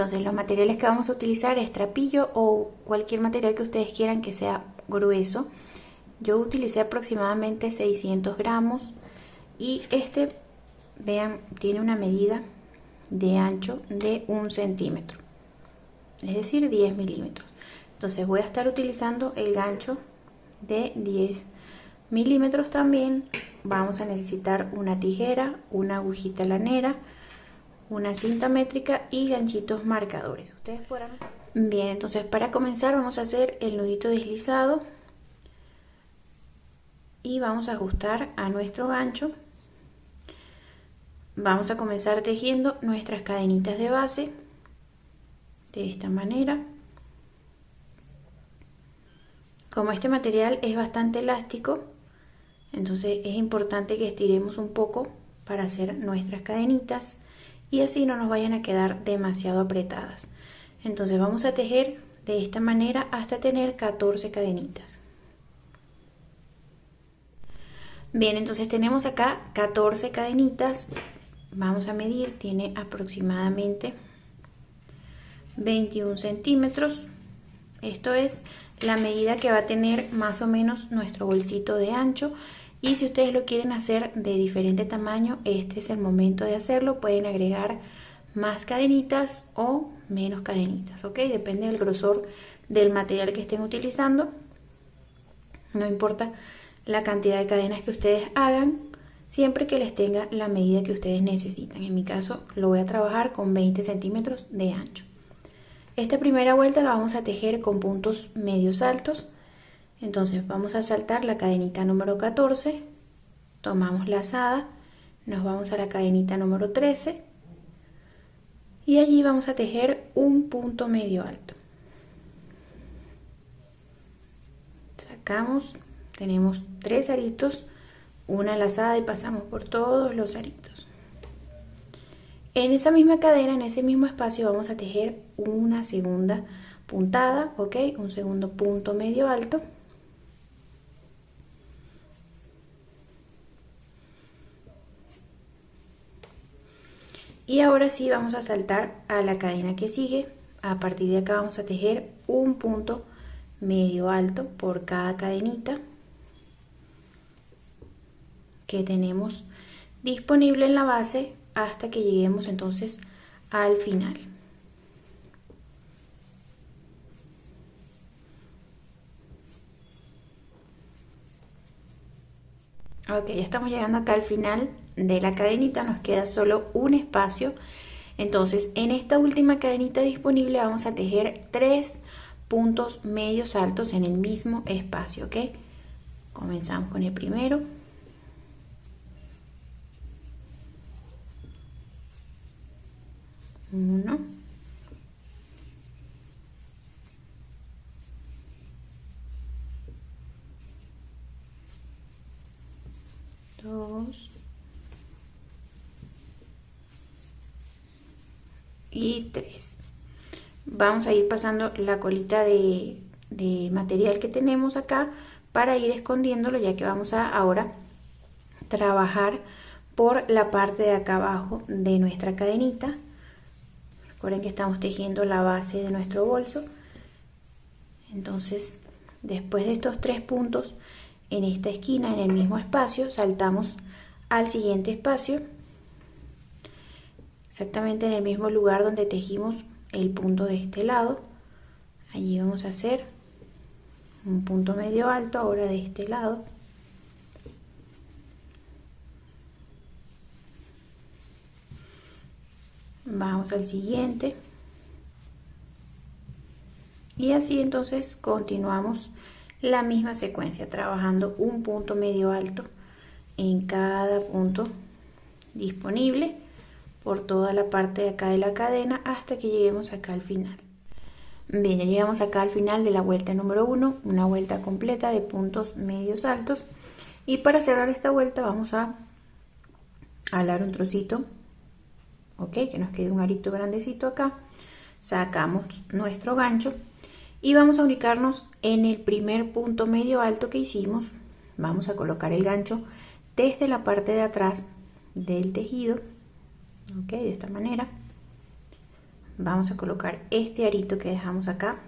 Entonces los materiales que vamos a utilizar es trapillo o cualquier material que ustedes quieran que sea grueso. Yo utilicé aproximadamente 600 gramos y este, vean, tiene una medida de ancho de 1 centímetro, es decir 10 milímetros. Entonces voy a estar utilizando el gancho de 10 milímetros también. Vamos a necesitar una tijera, una agujita lanera, una cinta métrica y ganchitos marcadores. Ustedes podrán. Bien, entonces para comenzar vamos a hacer el nudito deslizado y vamos a ajustar a nuestro gancho. Vamos a comenzar tejiendo nuestras cadenitas de base de esta manera. Como este material es bastante elástico, entonces es importante que estiremos un poco para hacer nuestras cadenitas y así no nos vayan a quedar demasiado apretadas. Entonces vamos a tejer de esta manera hasta tener 14 cadenitas. Bien, entonces tenemos acá 14 cadenitas. Vamos a medir, tiene aproximadamente 21 centímetros. Esto es la medida que va a tener más o menos nuestro bolsito de ancho. Y si ustedes lo quieren hacer de diferente tamaño, este es el momento de hacerlo. Pueden agregar más cadenitas o menos cadenitas, ¿ok? Depende del grosor del material que estén utilizando. No importa la cantidad de cadenas que ustedes hagan, siempre que les tenga la medida que ustedes necesitan. En mi caso lo voy a trabajar con 20 centímetros de ancho. Esta primera vuelta la vamos a tejer con puntos medios altos. Entonces vamos a saltar la cadenita número 14, tomamos lazada, nos vamos a la cadenita número 13 y allí vamos a tejer un punto medio alto. Sacamos, tenemos 3 aritos, una lazada y pasamos por todos los aritos. En esa misma cadena, en ese mismo espacio, vamos a tejer una segunda puntada, ¿ok? Un segundo punto medio alto. Y ahora sí vamos a saltar a la cadena que sigue. A partir de acá vamos a tejer un punto medio alto por cada cadenita que tenemos disponible en la base hasta que lleguemos entonces al final. Ok, ya estamos llegando acá al final de la cadenita, nos queda solo un espacio. Entonces en esta última cadenita disponible vamos a tejer 3 puntos medios altos en el mismo espacio, ¿ok? Comenzamos con el primero. Uno. Dos. Y 3. Vamos a ir pasando la colita de material que tenemos acá para ir escondiéndolo, ya que vamos a ahora trabajar por la parte de acá abajo de nuestra cadenita. Recuerden que estamos tejiendo la base de nuestro bolso. Entonces, después de estos 3 puntos en esta esquina, en el mismo espacio, saltamos al siguiente espacio, exactamente en el mismo lugar donde tejimos el punto de este lado. Allí vamos a hacer un punto medio alto ahora de este lado. Vamos al siguiente y así entonces continuamos la misma secuencia, trabajando un punto medio alto en cada punto disponible por toda la parte de acá de la cadena hasta que lleguemos acá al final. Bien, ya llegamos acá al final de la vuelta número 1, una vuelta completa de puntos medios altos, y para cerrar esta vuelta vamos a alar un trocito, ok, que nos quede un arito grandecito acá. Sacamos nuestro gancho y vamos a ubicarnos en el primer punto medio alto que hicimos. Vamos a colocar el gancho desde la parte de atrás del tejido, ok, de esta manera. vamos a colocar este arito que dejamos acá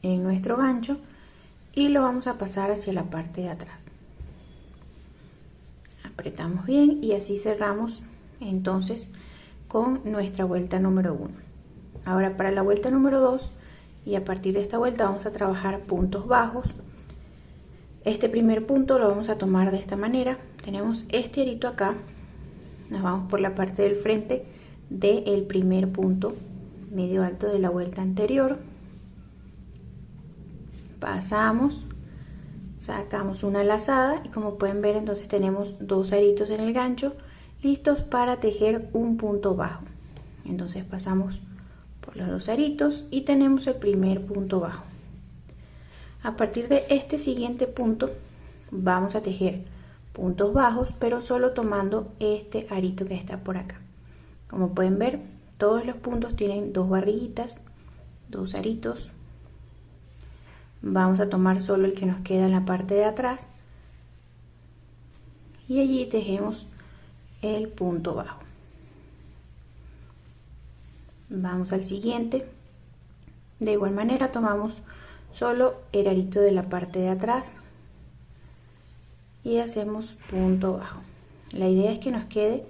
en nuestro gancho y lo vamos a pasar hacia la parte de atrás. Apretamos bien y así cerramos entonces con nuestra vuelta número 1. Ahora para la vuelta número 2 y a partir de esta vuelta vamos a trabajar puntos bajos. Este primer punto lo vamos a tomar de esta manera. Tenemos este arito acá, nos vamos por la parte del frente del primer punto medio alto de la vuelta anterior, pasamos, sacamos una lazada y como pueden ver entonces tenemos dos aritos en el gancho listos para tejer un punto bajo. Entonces pasamos por los dos aritos y tenemos el primer punto bajo. A partir de este siguiente punto vamos a tejer puntos bajos, pero solo tomando este arito que está por acá. Como pueden ver, todos los puntos tienen dos barriguitas, dos aritos. Vamos a tomar solo el que nos queda en la parte de atrás y allí tejemos el punto bajo. Vamos al siguiente. De igual manera tomamos solo el arito de la parte de atrás y hacemos punto bajo. La idea es que nos quede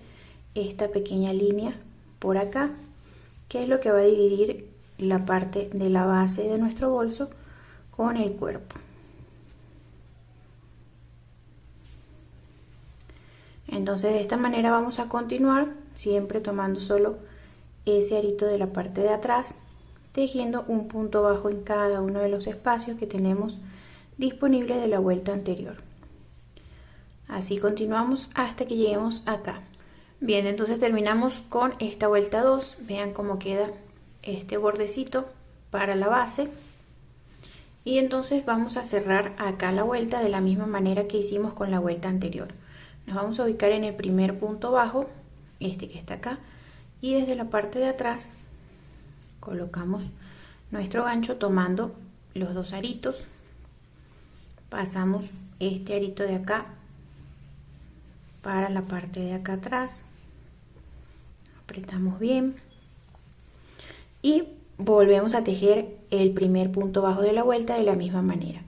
esta pequeña línea por acá, que es lo que va a dividir la parte de la base de nuestro bolso con el cuerpo. Entonces de esta manera vamos a continuar, siempre tomando solo ese arito de la parte de atrás, tejiendo un punto bajo en cada uno de los espacios que tenemos disponible de la vuelta anterior. Así continuamos hasta que lleguemos acá. Bien, entonces terminamos con esta vuelta 2. Vean cómo queda este bordecito para la base. Y entonces vamos a cerrar acá la vuelta de la misma manera que hicimos con la vuelta anterior. Nos vamos a ubicar en el primer punto bajo, este que está acá, y desde la parte de atrás colocamos nuestro gancho tomando los dos aritos, pasamos este arito de acá para la parte de acá atrás, apretamos bien y volvemos a tejer el primer punto bajo de la vuelta de la misma manera.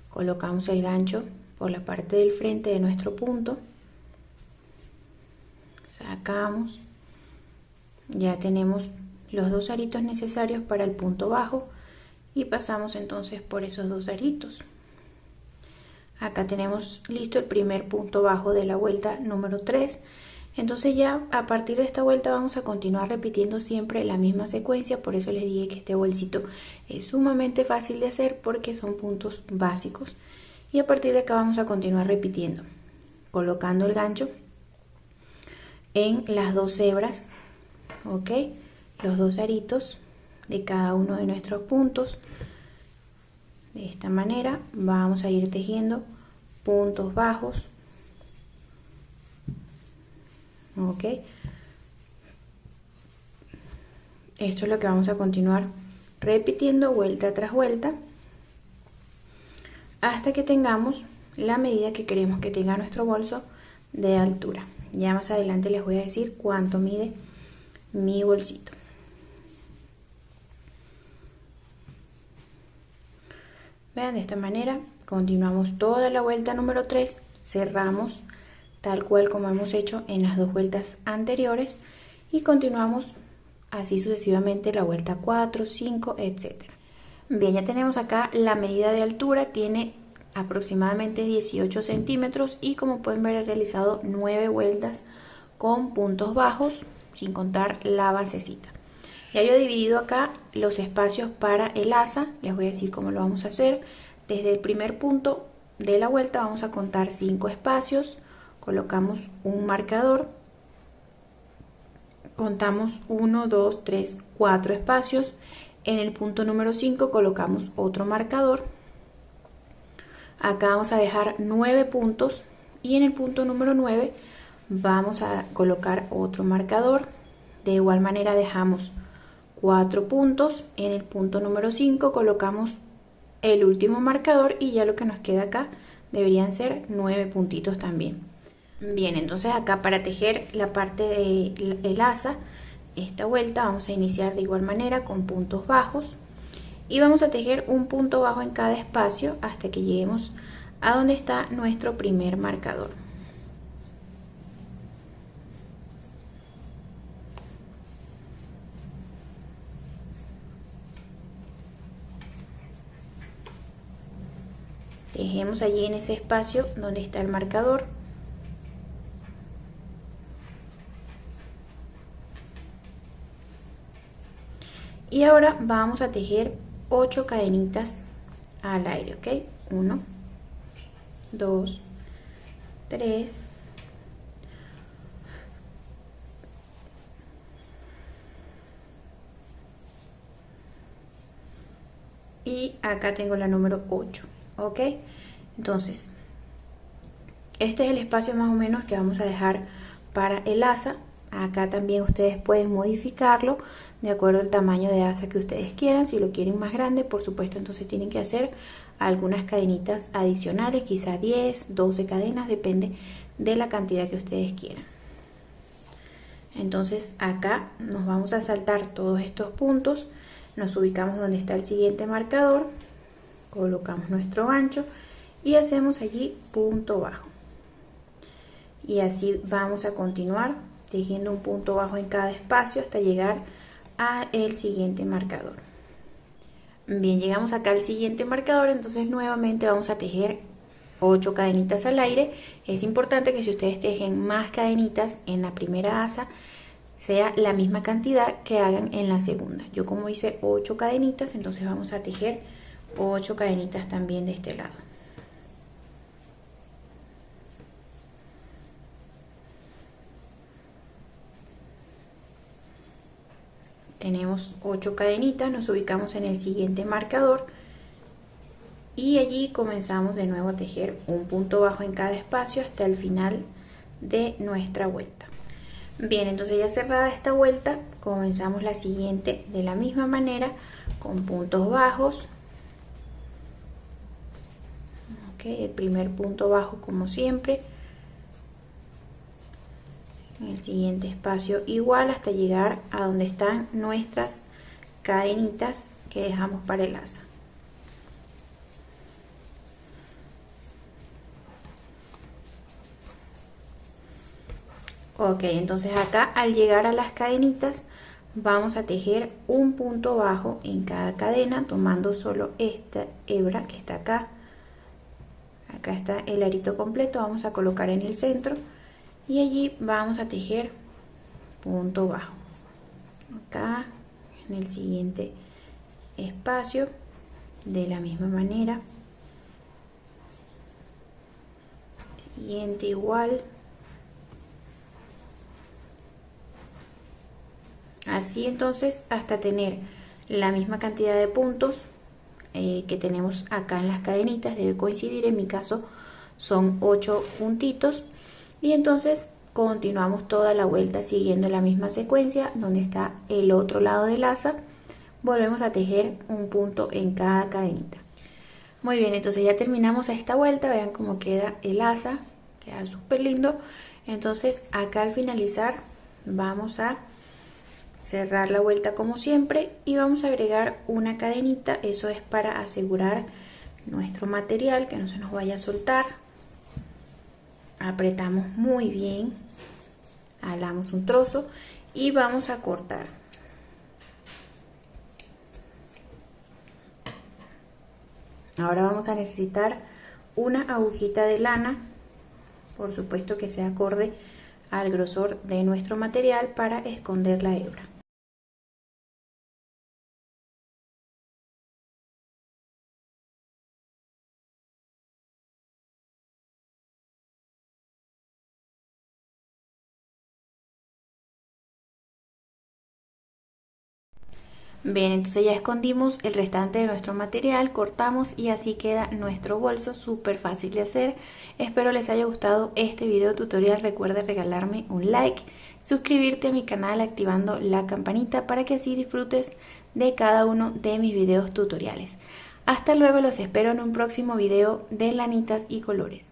Colocamos el gancho por la parte del frente de nuestro punto, sacamos, ya tenemos los dos aritos necesarios para el punto bajo y pasamos entonces por esos dos aritos. Acá tenemos listo el primer punto bajo de la vuelta número 3. Entonces ya a partir de esta vuelta vamos a continuar repitiendo siempre la misma secuencia. Por eso les dije que este bolsito es sumamente fácil de hacer porque son puntos básicos. Y a partir de acá vamos a continuar repitiendo, colocando el gancho en las dos hebras, ¿ok? Los dos aritos de cada uno de nuestros puntos. De esta manera vamos a ir tejiendo puntos bajos, ok. Esto es lo que vamos a continuar repitiendo vuelta tras vuelta hasta que tengamos la medida que queremos que tenga nuestro bolso de altura. Ya más adelante les voy a decir cuánto mide mi bolsito. Vean, de esta manera continuamos toda la vuelta número 3, cerramos tal cual como hemos hecho en las dos vueltas anteriores y continuamos así sucesivamente la vuelta 4, 5, etc. Bien, ya tenemos acá la medida de altura, tiene aproximadamente 18 centímetros y como pueden ver he realizado 9 vueltas con puntos bajos sin contar la basecita. Ya yo he dividido acá los espacios para el asa, les voy a decir cómo lo vamos a hacer. Desde el primer punto de la vuelta vamos a contar 5 espacios, colocamos un marcador, contamos 1, 2, 3, 4 espacios, en el punto número 5 colocamos otro marcador, acá vamos a dejar 9 puntos y en el punto número 9 vamos a colocar otro marcador, de igual manera dejamos 4 puntos, en el punto número 5 colocamos el último marcador y ya lo que nos queda acá deberían ser 9 puntitos también. Bien, entonces acá para tejer la parte del asa esta vuelta vamos a iniciar de igual manera con puntos bajos y vamos a tejer un punto bajo en cada espacio hasta que lleguemos a donde está nuestro primer marcador. Tejemos allí en ese espacio donde está el marcador. Y ahora vamos a tejer 8 cadenitas al aire, ¿ok? 1, 2, 3, 4 y acá tengo la número 8, ¿ok? Entonces, este es el espacio más o menos que vamos a dejar para el asa. Acá también ustedes pueden modificarlo de acuerdo al tamaño de asa que ustedes quieran. Si lo quieren más grande, por supuesto, entonces tienen que hacer algunas cadenitas adicionales, quizá 10, 12 cadenas, depende de la cantidad que ustedes quieran. Entonces acá nos vamos a saltar todos estos puntos, nos ubicamos donde está el siguiente marcador, colocamos nuestro gancho y hacemos allí punto bajo. Y así vamos a continuar tejiendo un punto bajo en cada espacio hasta llegar al siguiente marcador. Bien, llegamos acá al siguiente marcador, entonces nuevamente vamos a tejer 8 cadenitas al aire. Es importante que si ustedes tejen más cadenitas en la primera asa, sea la misma cantidad que hagan en la segunda. Yo como hice 8 cadenitas, entonces vamos a tejer 8 cadenitas también de este lado. Tenemos 8 cadenitas, nos ubicamos en el siguiente marcador y allí comenzamos de nuevo a tejer un punto bajo en cada espacio hasta el final de nuestra vuelta. Bien, entonces ya cerrada esta vuelta, comenzamos la siguiente de la misma manera con puntos bajos. El primer punto bajo como siempre, en el siguiente espacio igual hasta llegar a donde están nuestras cadenitas que dejamos para el asa. Ok, entonces acá al llegar a las cadenitas vamos a tejer un punto bajo en cada cadena, tomando solo esta hebra que está acá. Acá está el arito completo, vamos a colocar en el centro y allí vamos a tejer punto bajo. Acá en el siguiente espacio de la misma manera, siguiente igual, así entonces hasta tener la misma cantidad de puntos que tenemos acá en las cadenitas. Debe coincidir, en mi caso son 8 puntitos y entonces continuamos toda la vuelta siguiendo la misma secuencia. Donde está el otro lado del asa volvemos a tejer un punto en cada cadenita. Muy bien, entonces ya terminamos esta vuelta, vean cómo queda el asa, queda súper lindo. Entonces acá al finalizar vamos a cerrar la vuelta como siempre y vamos a agregar una cadenita. Eso es para asegurar nuestro material que no se nos vaya a soltar. Apretamos muy bien, alamos un trozo y vamos a cortar. Ahora vamos a necesitar una agujita de lana, por supuesto que sea acorde al grosor de nuestro material, para esconder la hebra. Bien, entonces ya escondimos el restante de nuestro material, cortamos y así queda nuestro bolso, súper fácil de hacer. Espero les haya gustado este video tutorial. Recuerda regalarme un like, suscribirte a mi canal activando la campanita para que así disfrutes de cada uno de mis videos tutoriales. Hasta luego, los espero en un próximo video de lanitas y colores.